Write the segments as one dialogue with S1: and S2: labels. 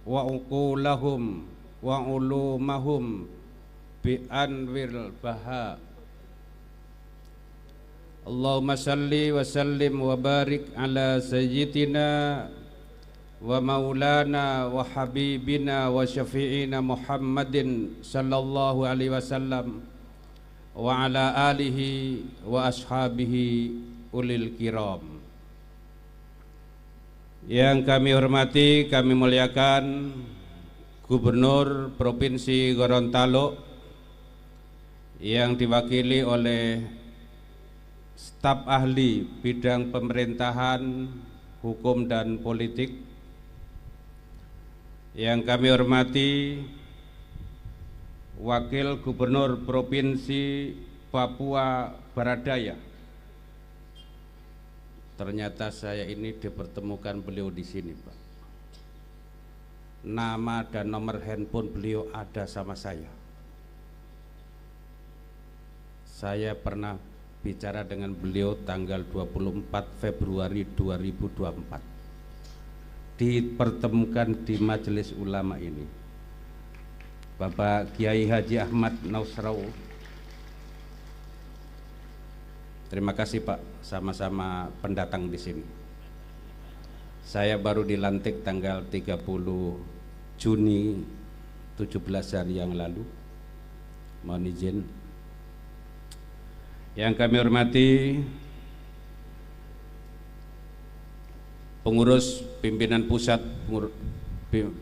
S1: wa uqulahum wa ulumahum bi anwil baha. Allahumma salli wa sallim wa barik ala sayyidina wa maulana wa habibina wa syafi'ina Muhammadin sallallahu alaihi wasallam wa ala alihi wa ashabihi ulil kiram. Yang kami hormati, kami muliakan Gubernur Provinsi Gorontalo yang diwakili oleh staf ahli bidang pemerintahan, hukum dan politik. Yang kami hormati Wakil Gubernur Provinsi Papua Barat Daya. Ternyata saya ini dipertemukan beliau di sini, Pak. Nama dan nomor handphone beliau ada sama saya. Saya pernah bicara dengan beliau tanggal 24 Februari 2024. Dipertemukan di majelis ulama ini. Bapak Kiai Haji Ahmad Nausrau. Terima kasih Pak, sama-sama pendatang di sini. Saya baru dilantik tanggal 30 Juni 17 hari yang lalu. Mohon izin. Yang kami hormati pengurus pimpinan pusat,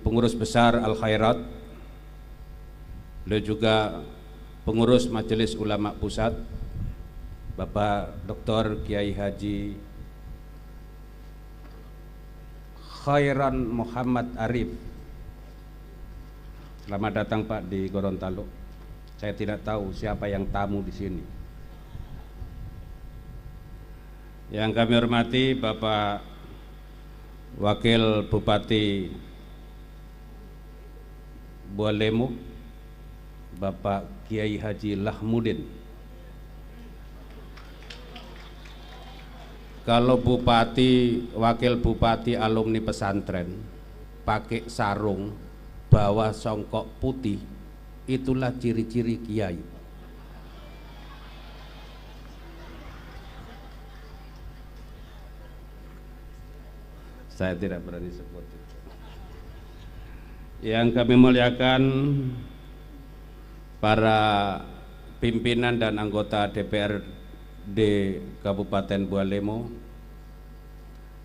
S1: pengurus besar Al Khairat, beliau juga pengurus Majelis Ulama Pusat, Bapak Dr. Kiai Haji Khairan Muhammad Arif. Selamat datang Pak di Gorontalo. Saya tidak tahu siapa yang tamu di sini. Yang kami hormati Bapak Wakil Bupati Bualemo, Bapak Kiai Haji Lahmudin. Kalau bupati, wakil bupati alumni pesantren pakai sarung, bawa songkok putih, itulah ciri-ciri kiai. Saya tidak berani sebut itu. Yang kami muliakan para pimpinan dan anggota DPRD Kabupaten Bualemo,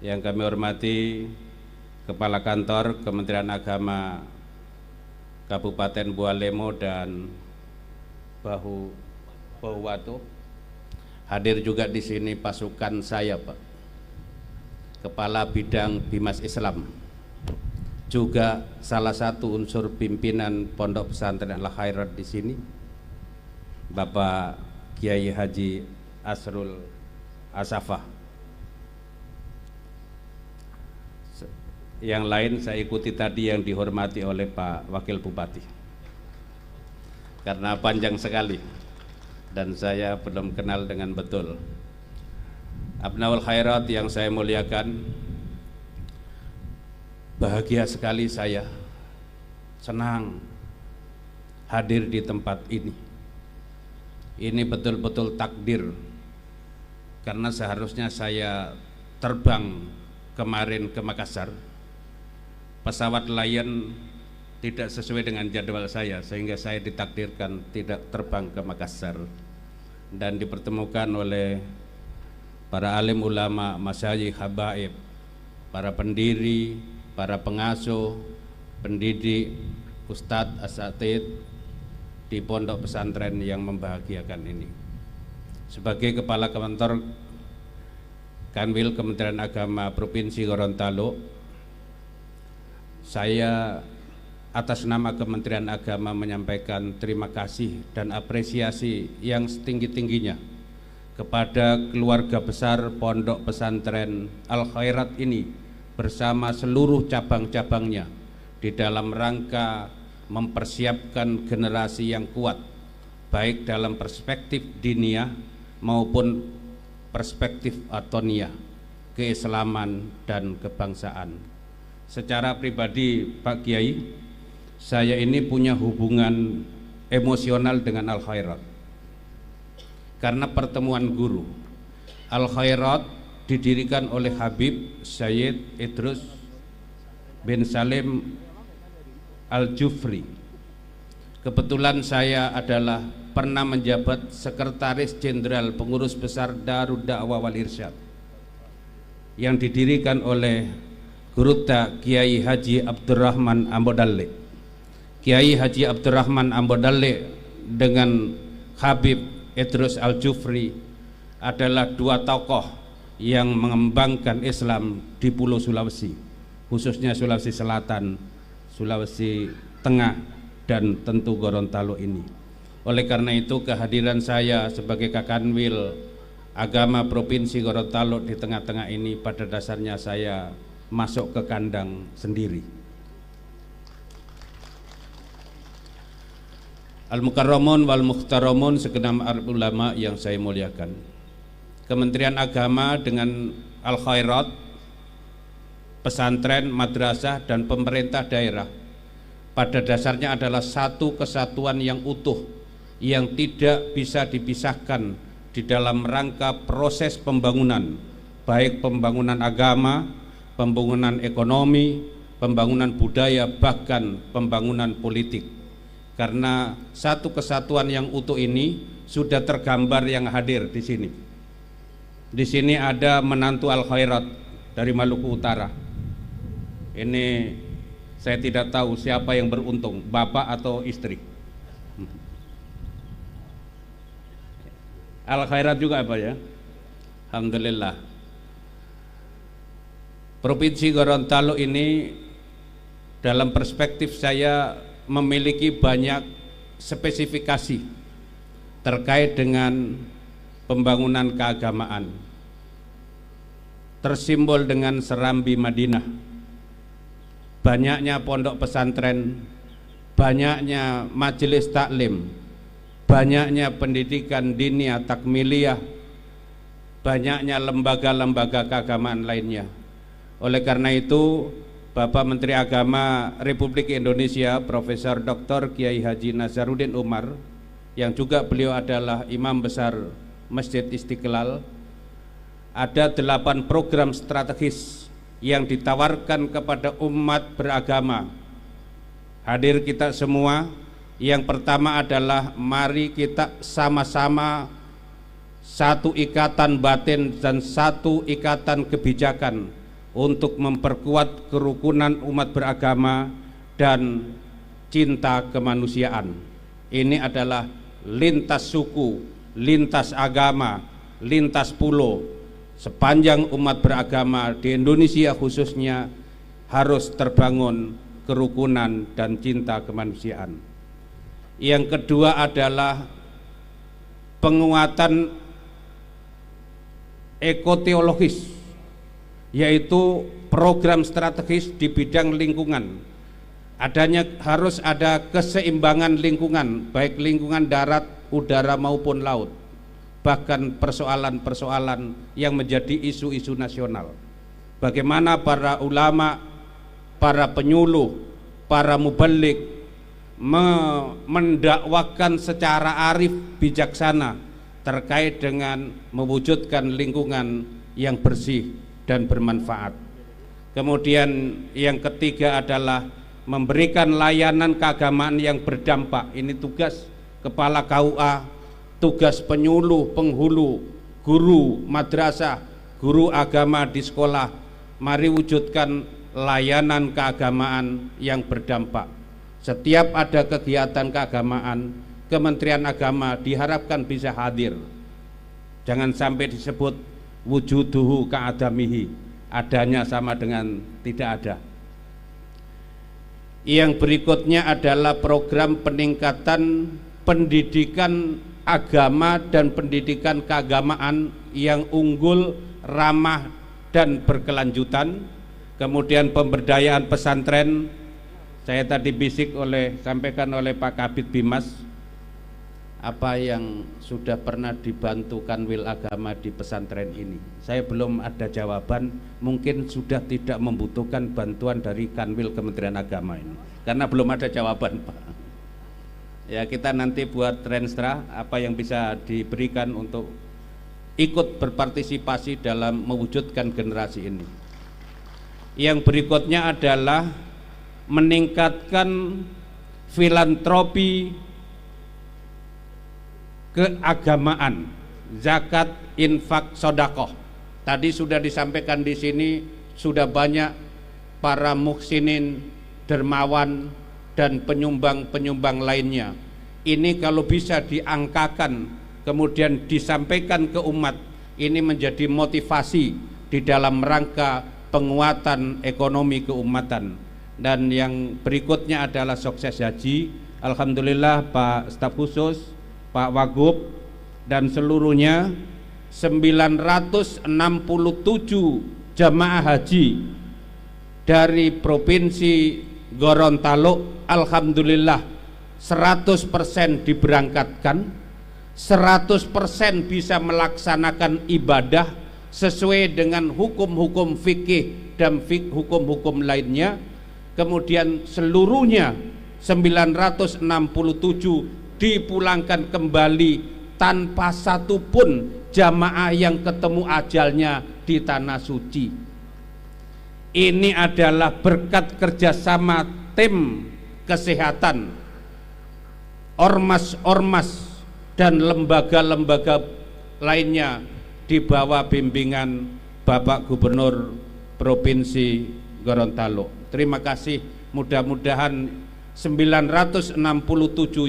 S1: yang kami hormati Kepala Kantor Kementerian Agama Kabupaten Bualemo dan Bahuwato. Hadir juga di sini pasukan saya, Pak. Kepala Bidang Bimas Islam, juga salah satu unsur pimpinan Pondok Pesantren Al Khairat di sini, Bapak Kiai Haji Asrul Asafah. Yang lain saya ikuti tadi yang dihormati oleh Pak Wakil Bupati, karena panjang sekali dan saya belum kenal dengan betul. Abnaul Khairat yang saya muliakan, bahagia sekali saya, senang hadir di tempat ini. Ini betul-betul takdir, karena seharusnya saya terbang kemarin ke Makassar. Pesawat Lion tidak sesuai dengan jadwal saya, sehingga saya ditakdirkan tidak terbang ke Makassar dan dipertemukan oleh para alim ulama, masyayikh, habaib, para pendiri, para pengasuh, pendidik, ustadz, asatidz di pondok pesantren yang membahagiakan ini. Sebagai Kepala Kantor Kanwil Kementerian Agama Provinsi Gorontalo, saya atas nama Kementerian Agama menyampaikan terima kasih dan apresiasi yang setinggi-tingginya kepada keluarga besar Pondok Pesantren Al Khairat ini bersama seluruh cabang-cabangnya di dalam rangka mempersiapkan generasi yang kuat, baik dalam perspektif diniyah maupun perspektif atoniyah, keislaman dan kebangsaan. secara pribadi Pak Kiai, saya ini punya hubungan emosional dengan Al Khairat karena pertemuan guru. Al Khairat didirikan oleh Habib Sayyid Idrus bin Salim Al-Jufri. Kebetulan saya adalah pernah menjabat Sekretaris Jenderal Pengurus Besar Darud Da'wah wal Irsyad yang didirikan oleh Guruta Kiai Haji Abdurrahman Ambodalle. Kiai Haji Abdurrahman Ambodalle dengan Habib Idrus Al-Jufri adalah dua tokoh yang mengembangkan Islam di Pulau Sulawesi, khususnya Sulawesi Selatan, Sulawesi Tengah, dan tentu Gorontalo ini. Oleh karena itu kehadiran saya sebagai Kakanwil Agama Provinsi Gorontalo di tengah-tengah ini pada dasarnya saya masuk ke kandang sendiri. Al-Mukarramun wal Muhtaramun, segenap ulama yang saya muliakan, Kementerian Agama dengan Al Khairat, pesantren, madrasah, dan pemerintah daerah pada dasarnya adalah satu kesatuan yang utuh yang tidak bisa dipisahkan di dalam rangka proses pembangunan, baik pembangunan agama, pembangunan ekonomi, pembangunan budaya, bahkan pembangunan politik. Karena satu kesatuan yang utuh ini sudah tergambar yang hadir di sini. Di sini ada menantu Al Khairat dari Maluku Utara. Ini saya tidak tahu siapa yang beruntung, bapak atau istri. Al Khairat juga apa ya? Alhamdulillah. Provinsi Gorontalo ini dalam perspektif saya memiliki banyak spesifikasi terkait dengan pembangunan keagamaan. Tersimbol dengan Serambi Madinah, banyaknya pondok pesantren, banyaknya majelis taklim, banyaknya pendidikan diniyah takmiliyah, banyaknya lembaga-lembaga keagamaan lainnya. Oleh karena itu Bapak Menteri Agama Republik Indonesia Profesor Dr. Kiai Haji Nazaruddin Umar, yang juga beliau adalah Imam Besar Masjid Istiqlal, ada 8 program strategis yang ditawarkan kepada umat beragama. Hadir kita semua. Yang pertama adalah mari kita sama-sama satu ikatan batin dan satu ikatan kebijakan untuk memperkuat kerukunan umat beragama dan cinta kemanusiaan. Ini adalah lintas suku, lintas agama, lintas pulau, sepanjang umat beragama di Indonesia khususnya harus terbangun kerukunan dan cinta kemanusiaan. Yang kedua adalah penguatan ekoteologis, yaitu program strategis di bidang lingkungan. Harus ada keseimbangan lingkungan, baik lingkungan darat, udara maupun laut. Bahkan persoalan-persoalan yang menjadi isu-isu nasional. Bagaimana para ulama, para penyuluh, para mubalik mendakwakan secara arif bijaksana terkait dengan mewujudkan lingkungan yang bersih dan bermanfaat. Kemudian yang ketiga adalah memberikan layanan keagamaan yang berdampak. Ini tugas kepala KUA, tugas penyuluh, penghulu, guru madrasah, guru agama di sekolah. Mari wujudkan layanan keagamaan yang berdampak. Setiap ada kegiatan keagamaan, Kementerian Agama diharapkan bisa hadir. Jangan sampai disebut wujuduhu ka'adamihi, adanya sama dengan tidak ada. Yang berikutnya adalah program peningkatan pendidikan agama dan pendidikan keagamaan yang unggul, ramah, dan berkelanjutan. Kemudian pemberdayaan pesantren. Saya tadi sampaikan oleh Pak Kabid Bimas, apa yang sudah pernah dibantu Kanwil Agama di pesantren ini. Saya belum ada jawaban, mungkin sudah tidak membutuhkan bantuan dari Kanwil Kementerian Agama ini, karena belum ada jawaban, Pak. Ya, kita nanti buat renstra apa yang bisa diberikan untuk ikut berpartisipasi dalam mewujudkan generasi ini. Yang berikutnya adalah meningkatkan filantropi keagamaan, zakat, infak, sodakoh. Tadi sudah disampaikan di sini, sudah banyak para muhsinin, dermawan, dan penyumbang-penyumbang lainnya. Ini kalau bisa diangkakan, kemudian disampaikan ke umat, ini menjadi motivasi di dalam rangka penguatan ekonomi keumatan. Dan yang berikutnya adalah sukses haji. Alhamdulillah Pak Staf Khusus, Pak Wagub dan seluruhnya 967 jamaah haji dari Provinsi Gorontalo, alhamdulillah 100% diberangkatkan, 100% bisa melaksanakan ibadah sesuai dengan hukum-hukum fikih dan hukum-hukum lainnya. Kemudian seluruhnya 967 dipulangkan kembali tanpa satupun jamaah yang ketemu ajalnya di tanah suci. Ini adalah berkat kerjasama tim kesehatan, ormas-ormas dan lembaga-lembaga lainnya di bawah bimbingan Bapak Gubernur Provinsi Gorontalo. Terima kasih, mudah-mudahan 967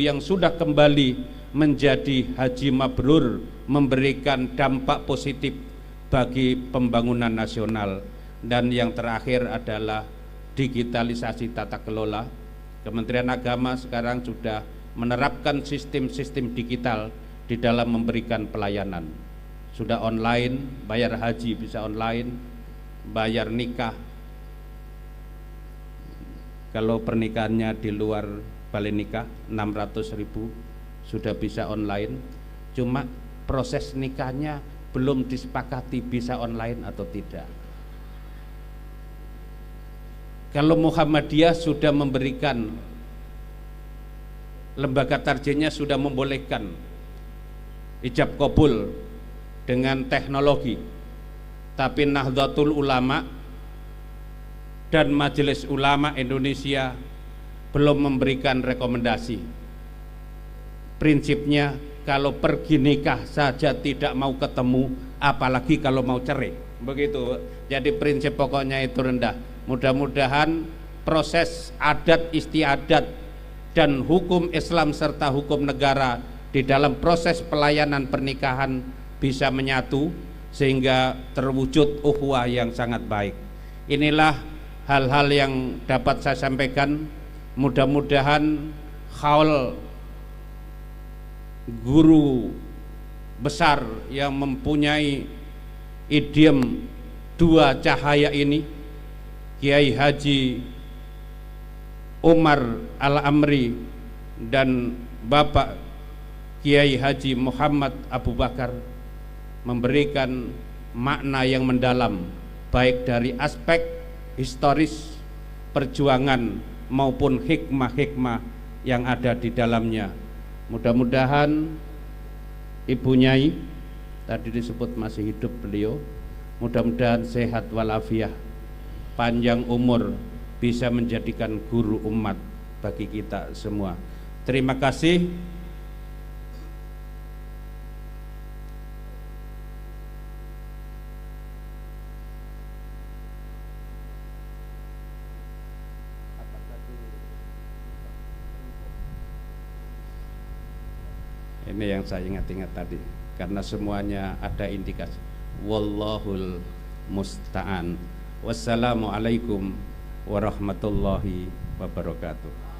S1: yang sudah kembali menjadi haji mabrur memberikan dampak positif bagi pembangunan nasional. Dan yang terakhir adalah digitalisasi tata kelola. Kementerian Agama sekarang sudah menerapkan sistem-sistem digital di dalam memberikan pelayanan. Sudah online, bayar haji bisa online, bayar nikah. Kalau pernikahannya di luar balai nikah 600.000 sudah bisa online. Cuma proses nikahnya belum disepakati bisa online atau tidak. Kalau Muhammadiyah sudah memberikan, lembaga tarjihnya sudah membolehkan ijab kabul dengan teknologi, tapi Nahdlatul Ulama dan Majelis Ulama Indonesia belum memberikan rekomendasi. Prinsipnya kalau pergi nikah saja tidak mau ketemu, apalagi kalau mau cerai. Begitu. Jadi prinsip pokoknya itu rendah. Mudah-mudahan proses adat istiadat dan hukum Islam serta hukum negara di dalam proses pelayanan pernikahan bisa menyatu sehingga terwujud ukhuwah yang sangat baik. Inilah hal-hal yang dapat saya sampaikan. Mudah-mudahan haul guru besar yang mempunyai idiom dua cahaya ini, Kiai Haji Umar Al-Amri dan Bapak Kiai Haji Muhammad Abu Bakar, memberikan makna yang mendalam baik dari aspek historis perjuangan maupun hikmah-hikmah yang ada di dalamnya. Mudah-mudahan Ibu Nyai, tadi disebut masih hidup beliau, mudah-mudahan sehat walafiat, panjang umur, bisa menjadikan guru umat bagi kita semua. Terima kasih. Ini yang saya ingat-ingat tadi, karena semuanya ada indikasi. Wallahul musta'an. Wassalamualaikum warahmatullahi wabarakatuh.